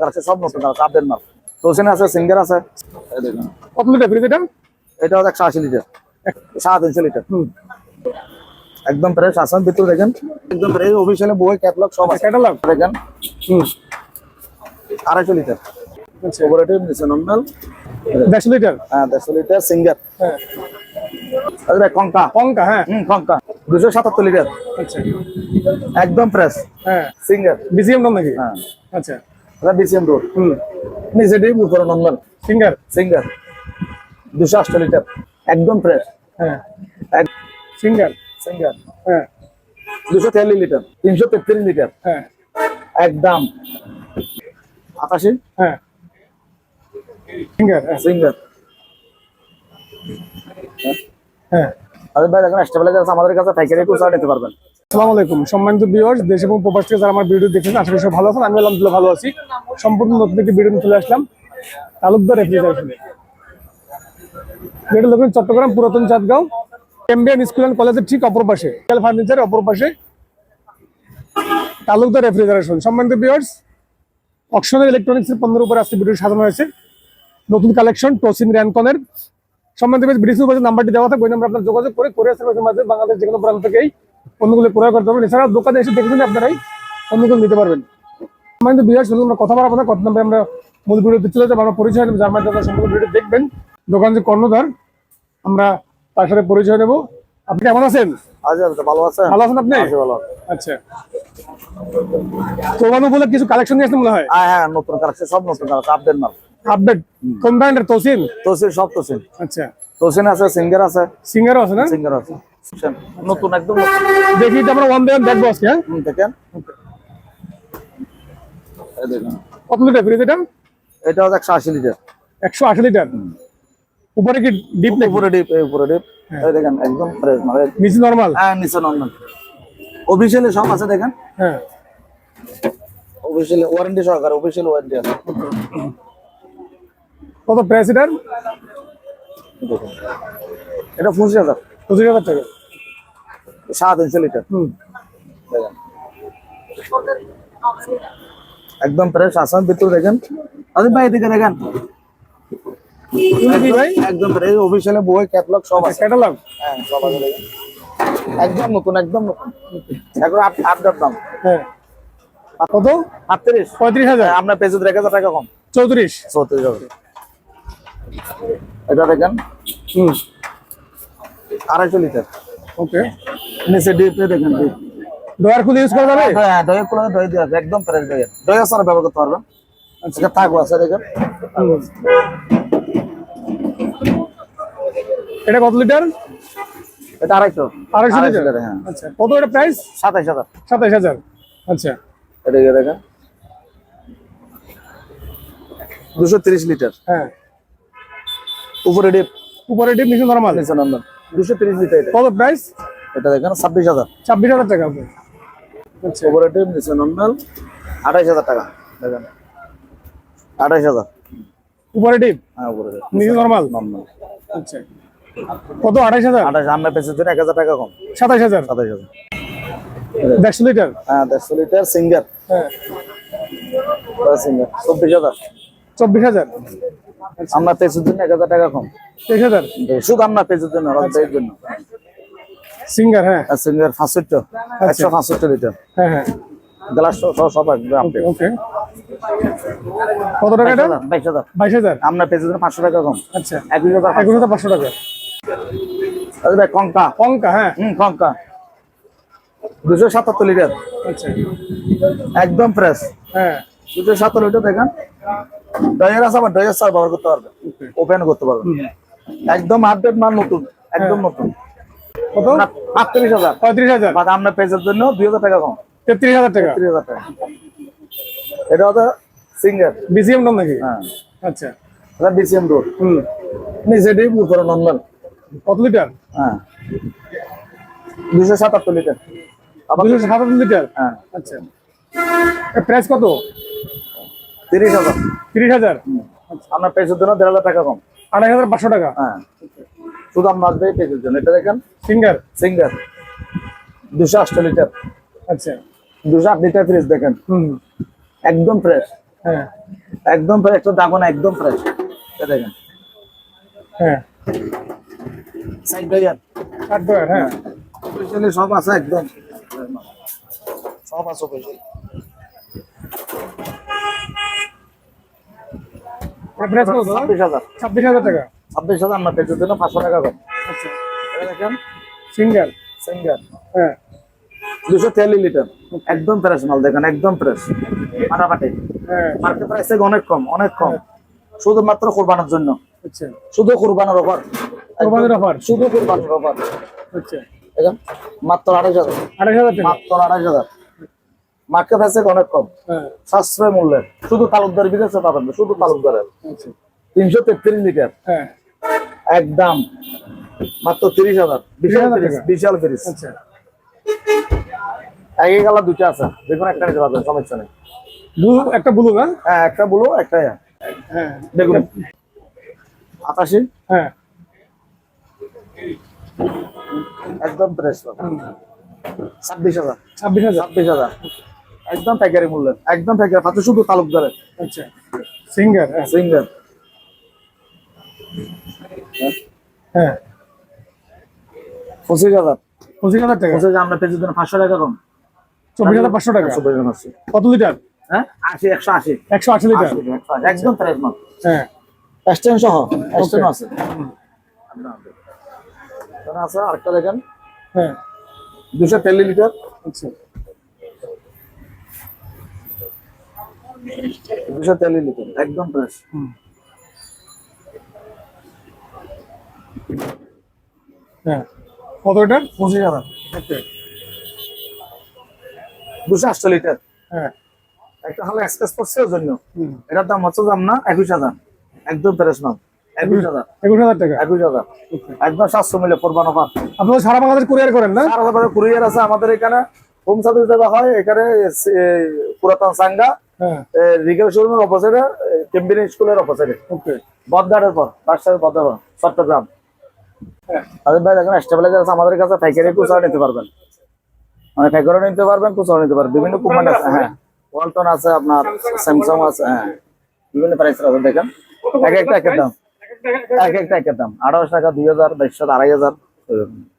আছে, সব নতুন আছে, আপডেট মাল। তোসিন আছে, সিঙ্গার আছে। এই দেখুন কত লিটার ফ্রিজ এটা? এটা 180 লিটার, 3.5 লিটার। একদম ফ্রেশ আসাম ভিতর দেখেন, একদম ফ্রেশ। অফিসিয়ালি বই ক্যাটালগ সব আছে। ক্যাটালগ দেখেন 250 লিটার। আচ্ছা, কোঅপারেটিভ নিচে নরমাল। 150 লিটার। হ্যাঁ 150 লিটার সিঙ্গার। হ্যাঁ, আরে কঙ্কা পঙ্কা। হ্যাঁ, কঙ্কা 277 লিটার। আচ্ছা, একদম ফ্রেশ। হ্যাঁ, সিঙ্গার। বিজিএম নাম নাকি? হ্যাঁ আচ্ছা, এটা বিসিএম রোড। নিচে ডিপ উপরে নরমাল। সিঙ্গার। সিঙ্গার 280 লিটার, একদম ফ্রেশ। হ্যাঁ, এক সিঙ্গার। সিঙ্গার হ্যাঁ, 243 লিটার, 333 লিটার। হ্যাঁ, একদম 88। হ্যাঁ, সিঙ্গার। হ্যাঁ, সিঙ্গার। হ্যাঁ। আরে ভাই দেখেন স্টেবিলাইজার আছে আমাদের কাছে, পাইকারি কুচা নিতে পারবেন। আসসালামু আলাইকুম সম্মানিত ভিউয়ার্স, দেশ এবং প্রবাস থেকে যারা আমার ভিডিও দেখছেন, আশা করি সব ভালো আছেন। আমি আলহামদুলিল্লাহ ভালো আছি। সম্পূর্ণ নতুন একটি ভিডিও নিয়ে চলে আসলাম তালুকদার রেফ্রিজারেশনে। যেটা লোকেন চট্টগ্রাম পুরাতন চাঁদগাঁও এমবিএন স্কুল অ্যান্ড কলেজের ঠিক অপর পাশে, ফার্নিচারের অপর পাশে তালুকদার রেফ্রিজারেশন। সম্মানিত ভিউয়ার্স, অকশনের ইলেকট্রনিক্সের পণ্যের উপর আজকে ভিডিও সাজানো হয়েছে। নতুন কালেকশন টোসিন র্যানকনের। সম্মানিত ভিডিও উপরে নাম্বারটি দেওয়া থাকে, ওই নাম্বার আপনার যোগাযোগ করে কোরিয়ার সার্ভিসের মাধ্যমে বাংলাদেশ যে কোনো প্রান্ত থেকেই পণ্যগুলো ক্রয় করতে পারবেন। এছাড়াও দোকানে এসে দেখবেন আপনারাই পণ্যগুলো নিতে পারবেন। সম্মানিত ভিউয়ার্স, শুধু আমরা কথা বলবো না, কথা নাম্বারে আমরা মূল ভিডিওতে চলে যাবো। আমরা পরিচয় নেব, যার মাধ্যমে সম্পূর্ণ ভিডিও দেখবেন। দোকান যে কর্ণধার, আমরা তার সাথে পরিচয় নেব। আপনি কেমন আছেন? আচ্ছা ভালো আছেন? ভালো আছেন আপনি? ভালো। আচ্ছা, কোরবানি বলে কিছু কালেকশন নিয়ে আসতে মনে হয়। হ্যাঁ নতুন কালেকশন, সব নতুন কালেকশন, আপডেট মাল। আপডেট কোন ব্র্যান্ডের? তোসিন। তোসিন, সব তোসিন। আচ্ছা, তোসিন আছে, সিঙ্গার আছে। সিঙ্গারও আছে না? সিঙ্গার আছে নতুন, একদম নতুন। দেখি এটা আমরা ওয়ান বাই ওয়ান দেখবো আজকে। হ্যাঁ, দেখেন এই দেখুন কত লিটার ফ্রিজ এটা? এটা 180 লিটার। 180 লিটার। উপরে কি ডিপ নাকি? উপরে ডিপ, উপরে ডিপ। এই দেখেন একদম ফ্রেশ মানে। নিচে নরমাল? হ্যাঁ নিচে নরমাল। অফিশিয়ালি সব আছে দেখেন। হ্যাঁ, অফিশিয়ালি ওয়ারেন্টি সহকারে, অফিশিয়ালি ওয়ারেন্টি আছে। কত প্রাইস এটার? দেখুন এটা 25,000। 25,000 টাকা। 7 লিটার। দেখেন একদম ফ্রেশ আসাম ভিতর দেখেন। আরে ভাই এদিকে দেখেন, কি ভাই? একদম ফ্রেশ। অফিশিয়ালি বই ক্যাটালগ সব আছে। ক্যাটালগ? হ্যাঁ সব আছে দেখেন। একদম নতুন, একদম নতুন। এখন আপডেট দাম। হ্যাঁ, কত? 38। 35,000? আপনার পেজে 1,000 টাকা কম। 34? 34,000। এটা দেখেন 250 লিটার। ওকে, নিচে ডিপে দেখেন ডিপ। ডয়ার খুলে ইউজ করা যাবে? হ্যাঁ দই কুলা দই দিয়ে আছে, একদম ফ্রেশ দই। দই আছে না, ব্যবহার করতে পারবেন। আচ্ছা থাকবো আছে দেখেন। এটা কত লিটার? এটা 250 লিটার। হ্যাঁ। আচ্ছা, কত এটা প্রাইস? 27,000। 27,000। আচ্ছা, এদিকে দেখেন 230 লিটার। হ্যাঁ, উপরে ডিপ, উপরে ডিপ, নিচে নরমাল। নিচে নরমাল। 230 লিটার। এটা কত প্রাইস? এটা দেখেন 26,000। 26,000 টাকা। আচ্ছা, উপরে ডিপ, নিচে নরমাল। 28,000 টাকা। দেখেন 28,000। উপরে ডিপ, হ্যাঁ উপরে ডিপ, নিচে নরমাল। নরমাল। আচ্ছা, কত? 28,000? 28 আমরা পেছনের জন্য 1,000 টাকা কম। 27,000। 27,000। 150 লিটার? হ্যাঁ 150 লিটার সিঙ্গার। হ্যাঁ, সিঙ্গার 24,000। 24,000। আমরা পেছনের জন্য 1,000 টাকা কম। 23,000? শুধু আমরা পেছনের জন্য, রক্তের জন্য। সিঙ্গার? হ্যাঁ, সিঙ্গার 65, 165 লিটার। হ্যাঁ, হ্যাঁ, গ্লাস সব একদম। ওকে। কত টাকা এটা? 22,000। 22,000? আমরা পেছনের জন্য 500 টাকা কম। আচ্ছা, 21,500। 21,500 টাকা। আরে ভাই কঙ্কা। পঙ্কা? হ্যাঁ, কঙ্কা 277 লিটার। আচ্ছা, একদম ফ্রেশ। হ্যাঁ, 277 লিটার দেখেন। ডয়ার আছে, আবার ডয়ার সার ব্যবহার করতে পারবেন, ওপেন করতে পারবেন। একদম আপডেট মাল, নতুন, একদম নতুন। কত? 38,000। 35,000? বাট আমরা পেজের জন্য 2,000 টাকা কম। 33,000 টাকা। 33,000 টাকা। এটা হচ্ছে সিঙ্গার। বিজিএম নাম নাকি? হ্যাঁ আচ্ছা, এটা বিসিএম রোড। নিচে ডিপ, উপরে নরমাল। কত লিটার? হ্যাঁ 277 লিটার। 277 লিটার? হ্যাঁ। আচ্ছা, প্রাইস কত? 30,000। 30,000? আমরা পেজের জন্য 1,500 টাকা কম। 28,500 টাকা। হ্যাঁ শুধু আমরা আসবে পেজের জন্য। এটা দেখেন সিঙ্গার? Singer 208 litre. আচ্ছা, 208 লিটার ফ্রিজ দেখেন, একদম ফ্রেশ। হ্যাঁ একদম ফ্রেশ, একটু দাগো না, একদম ফ্রেশ। দেখেন হ্যাঁ সাইড ডয়ার, কাঠ ডয়ার, হ্যাঁ স্পেশালি সব আছে একদম, সব আছে স্পেশালি। প্রাইস কত দাদা? 26,000, 26,000 টাকা। 26,000 আমরা পেজের জন্য 500 টাকা কম। আচ্ছা এটা দেখেন সিঙ্গেল, সিঙ্গার হ্যাঁ 243 লিটার, একদম ফ্রেশ মাল, দেখেন একদম ফ্রেশ, ফাটাফাটি। হ্যাঁ মার্কেট প্রাইস থেকে অনেক কম, অনেক কম, শুধুমাত্র কোরবানের জন্য, আচ্ছা শুধু কোরবানের অফার, কোরবানির অফার, শুধু কোরবানের অফার। আচ্ছা দেখেন মাত্র 28,000, 28,000 টাকা, মাত্র 28,000। মার্কেট প্রাইস থেকে অনেক কম, হ্যাঁ সাশ্রয় মূল্যে, শুধু তালুকদার বিদেশে পাবেন, শুধু তালুকদারের। আচ্ছা 333 লিটার, হ্যাঁ একদম মাত্র 30,000, বিশাল 30,000 ফ্রিজ, টাকা। বিশাল ফ্রিজ। আচ্ছা একই কালার দুটো আছে, দেখুন একটা নিতে পারবেন, সমস্যা নেই। ব্লু, একটা ব্লু না, হ্যাঁ একটা ব্লু, একটা হ্যাঁ দেখুন 88, হ্যাঁ একদম ফ্রেশ পাবেন। 26,000, 26,000 26,000, একদম প্যাকারি মূল্য, একদম প্যাকারি, পাচ্ছে শুধু তালুকদারের আচ্ছা সিঙ্গেল, হ্যাঁ সিঙ্গেল। হ্যাঁ 25,000, 25,000 টাকা, 25,000 আমরা পেজের জন্য 500 টাকা কম। 24,500 টাকা। 180, কত লিটার? হ্যাঁ 80, 180, 180 লিটার, 180, একদম ফ্রেশ মাল, হ্যাঁ এক্সটেন সহ, এক্সটেন আছে। এখানে আছে আরেকটা দেখেন হ্যাঁ 243 লিটার, আচ্ছা 243 লিটার, একদম ফ্রেশ। হ্যাঁ কত এটা? 25,000, ওকে 208 লিটার, হ্যাঁ একটা হলো এক্সপ্রেস পড়ছে ওর জন্য, হুম এটার দাম হচ্ছে দাম না 21,000, একদম ফ্রেশ মাল, 21,000, 21,000 টাকা। 21,000, একদম 700 মিলে কোরবান অফার। আপনারা সারা বাংলাদেশ কুরিয়ার করেন না? আর আমাদের কুরিয়ার আছে, আমাদের এখানে হোম সার্ভিস দেওয়া হয়। এখানে পুরাতন সাঙ্গা হ্যাঁ রিগেল শোরুমের অপোজিটে, কেম্বিনি স্কুলের অপোজিটে, ওকে বদগাড়ের পর, রাজশাহী বদগাড়, চট্টগ্রাম। হ্যাঁ তাদের ভাই দেখেন স্টেবিলাইজার আছে আমাদের কাছে, পাইকারি খুচরা নিতে পারবেন, মানে পাইকারি নিতে পারবেন, খুচরা নিতে পারবেন, বিভিন্ন কোম্পানি আছে। হ্যাঁ ওয়ালটন আছে, আপনার স্যামসাং আছে, হ্যাঁ বিভিন্ন প্রাইসের আছে। দেখেন এক একটা একের দাম, এক একটা একের দাম, 28 টাকা, 2,000, 2,500, 2,500।